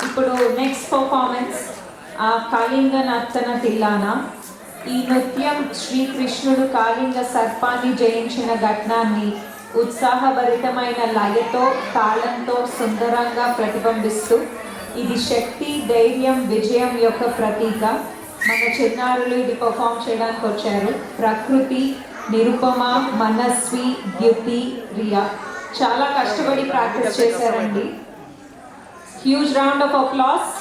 ఇప్పుడు next performance Kalinga నర్తన Thillana. ఈ నృత్యం శ్రీకృష్ణుడు కాళింగ సర్పాన్ని జయించిన ఘట్నాన్ని ఉత్సాహభరితమైన లయతో తాళంతో సుందరంగా ప్రతిబింబిస్తూ ఇది శక్తి, ధైర్యం, విజయం యొక్క ప్రతీక. మన చిన్నారులు ఇది పర్ఫామ్ చేయడానికి వచ్చారు. ప్రకృతి, నిరుపమ, మనస్వి, ద్యుతి, రియా చాలా కష్టపడి ప్రాక్టీస్ చేశారండి. Huge round of applause.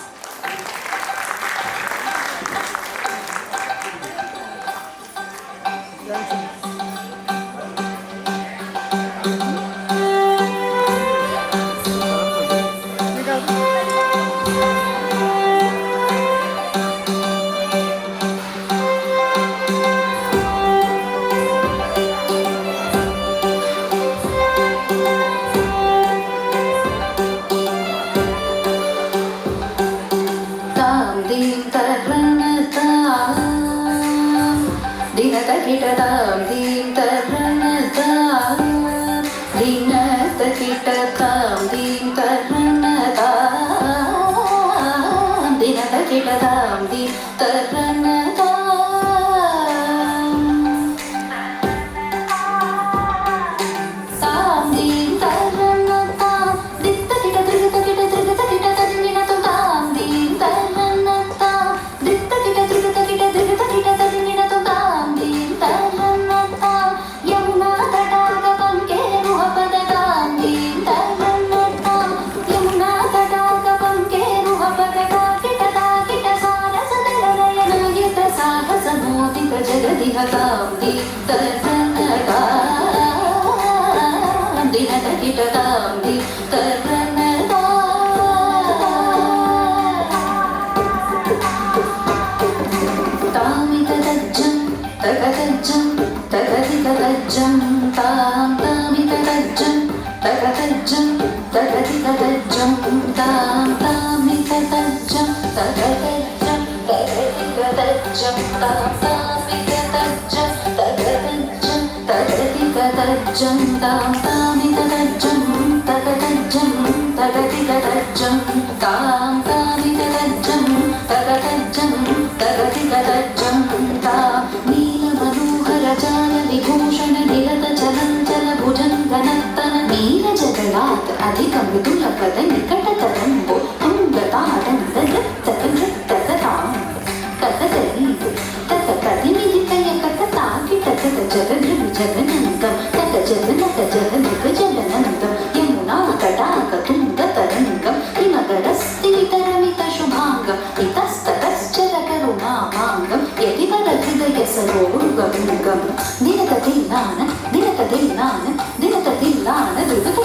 अधिक मृदुल पद निकट तरंबो तुंगताडंद तत तततां तततरी तत प्रतिनिधितय कतताकि तत जगद्रु जगनंदं तत जगनत जगनिक जलनंदं यमुना तडाक तुंग तरंगं हिमगरस्ति वितरमित शुभांगं इतस्ततश्चर करुणामांगं यतिवर हृदय सरोरुगं दिनकतिल्लान दिनकतिल्लान दिनकतिल्लान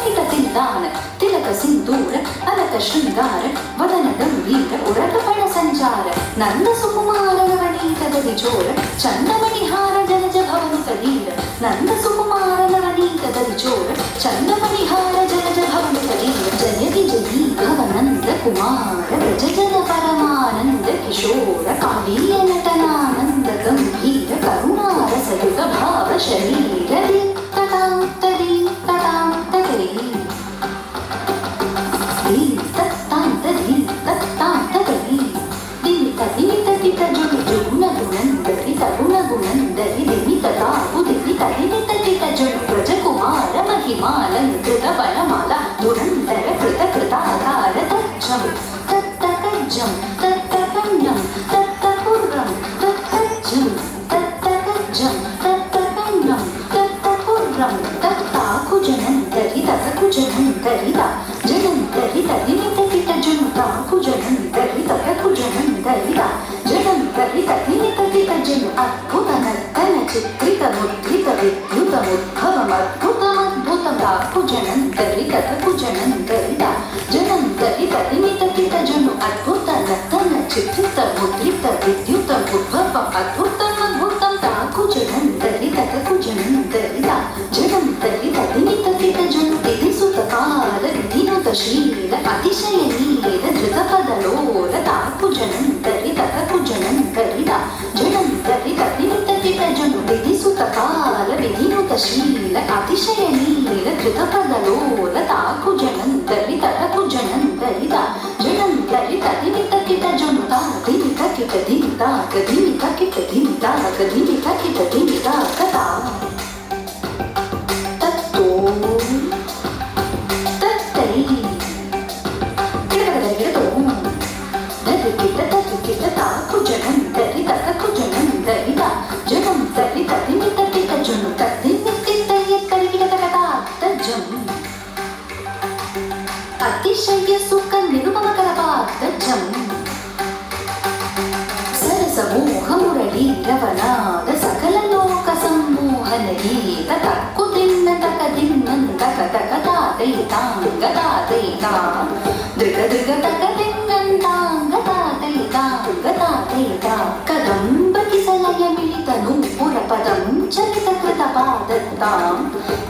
दुर्गतिल्लान तिलक सिंदूर अलक श्रृंगार वदन गंभीर उरगपण संचार नंद सुकुमार नवनीत दधिचोर चंदमणिहार जलज भवन कदीर नंद सुकुमार नवनीत दधिचोर चंदमणिहार जलज भवन कदीर जयति जयी भवनंद कुमार व्रज जन परमानंद किशोर कालीय नटनानंद गंभीर करुणार सयुग भाव शरीर ततां तरी ततां तरी महिमालंकृत वनमाला दुरंतर कृत कृताकार तज्जं तत्तकज्जं तत्तकन्यं तत्तपूर्वं तत्तज्जं तत्तकज्जं तत्तकन्यं तत्तपूर्वं तत्ताकुजनन्तरि तत्कुजनन्तरिता जडन्तरि तदिनितकितजनुताकुजनन्तरि तत्कुजनन्तरिता जडन्तरि तदिनितकितजनु अद्भुतनर्तन चित्रितमुद्रित विद्युतमुद्भवमद्भुतमद्भुतं ताकुजनन्तरि तत्कुजनन्तरिता जडन्तरि तदिनितकितजनु अद्भुतनर्तन चित्रितमुद्रित विद्युतमुद्भवम् अद्भुतमद्भुतं ताकुजनन्तरि तत्कुजनन्तरिता जडन्तरि तदिनितकितजनु विधिसुतकाल विधिनुतशील अतिशयनील धृतपदलोल ताकुजनन्तरि तत्कुजनन्तरिता जडन्तरि तदिनितकितजनु विधिसुतकाल विधिनुतशील अतिशयनील धृतपदलोल ताकुजनन्तरि तत्कुजनन्तरिता जडन्तरि ಕಿಟ ಧಿಮಿತ ಗಧಿಮಿತ ಕಿಟ ಧಿಮಿತ ಗಧಿಮಿತ ಕಿಟ ಧಿಮಿತ ಕಥಾ ತತ್ತೋ ತತ್ತೈ ಗಿಡಗಡಗಿಡತೋ ದರಿಕಿಟ ದರಿಕಿಟ ತಾಕು ಜನಂ ದರಿತ ತಕು ಜನಂ ದರಿತ ಜನಂ ದರಿತ ಧಿಮಿತ ಕಿಟ ಜನು ತದ್ದಿಮಿತಿತ್ತ ಎತ್ತರಿಗಿಡದ ಕಥಾ ತಜ್ಜಂ ಅತಿಶಯ ಸುಖ ನಿರುಪಮಕರ ಪಾದಜಂ ಸರಸಮೋಹ ಮುರಳಿ ರವನಾದ ಸಕಲ ಲೋಕ ಸಂಮೋಹನೀ ತಕ್ಕು ದಿನ್ನ ತಕ ದಿನ್ನಂದ ಕತಕ ತಾತೈತಾಂಗ ತಾತೈತಾ ದೃಗ ದೃಗ ತಕ ದಿನ್ನಂತಾಂಗ ತಾತೈತಾಂಗ ತಾತೈತಾ ಕದಂಬ ಕಿಸಲಯ ಮಿಳಿತನು ಪುರಪದಂ ಚಲಿತ ಕೃತ ಪಾದತ್ತಾಂ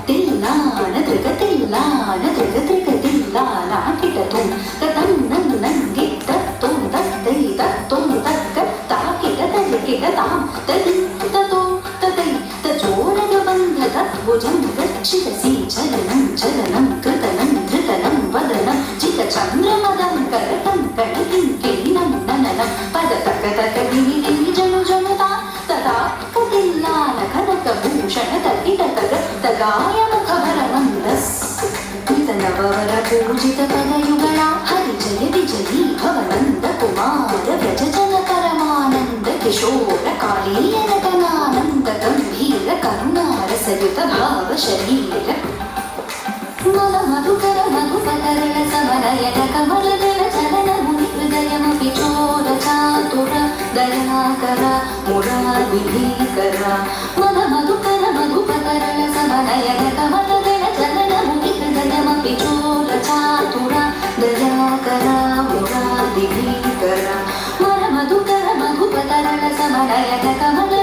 ತಿಲ್ಲಾನ ದೃಗ ತಿಲ್ಲಾನ ದೃಗ ದೃಗ ತಿಲ್ಲಾನ ಕಿಟತು ಕತಂ ನನ್ ನಂಗಿತ್ತ ತುಂ ತತ್ತೈ ತತ್ತುಂ ತಕ್ಕ ತಾಕಿಟ ತಲಿಕಿಟ ತಾಂ ತದಿ ತತೋ ತತೈ ತಜೋರಗ ಬಂಧ ತದ್ಭುಜಂ ಗಚ್ಛಿತಸಿ ಚಲನಂ ಚಲನಂ ಕೃತನಂ ಧೃತನಂ ವದನಂ ಚಿತ ಚಂದ್ರಮದಂ ಕರಟಂ ಕಣಕಿಂ ಕಿರಿನಂ ನನನಂ ಪದ ತಕ ತಕ ದಿನಿ ದಿನಿ ಜನು ಜನುತಾ ತಥಾ ಕತಿಲ್ಲಾನ ಕನಕ ಭೂಷಣ ತಗಿಟ ತಗ ತಗಾಯ ಮುಖಭರ ಮಂದಸ್ ನವವರ ಪೂಜಿತ ಪದಯುಗಳ ಹರಿಜಯ ವಿಜಯೀ ಭವನಂದ ಕುಮಾರ ವ್ರಜ ಜನ ಪರಮಾನಂದ ಕಿಶೋರ ಕಾಳೀಯ ನಟನಾನಂದ ಗಂಭೀರ ಕರುಣಾರ ಸಯುತ ಭಾವ ಶರೀರ ಮನ ಮಧುಕರ ಮಧುಪಕರಣ ಸಮನಯನ ಕಮಲದಳ ಚಲನ ಮುನಿ ಹೃದಯಮಪಿ ಚೋರ ಚಾತುರ ದಯಾಕರ ಮುರಾರಿಭೀಕರ ಮನ ಮಧುಕರ ಮಧುಪಕರಣ ಸಮನಯನ ಕಮಲದಳ ಚಲನ ಮುನಿ ಹೃದಯಮಪಿ ಚೋರ ಚಾತುರ ದಯಾಕರ ಮುರಾರಿಭೀಕರ ಮನ ಮಧುಕರ ಮಧುಪಕರಣ ಸಮನಯನ ಕಮಲ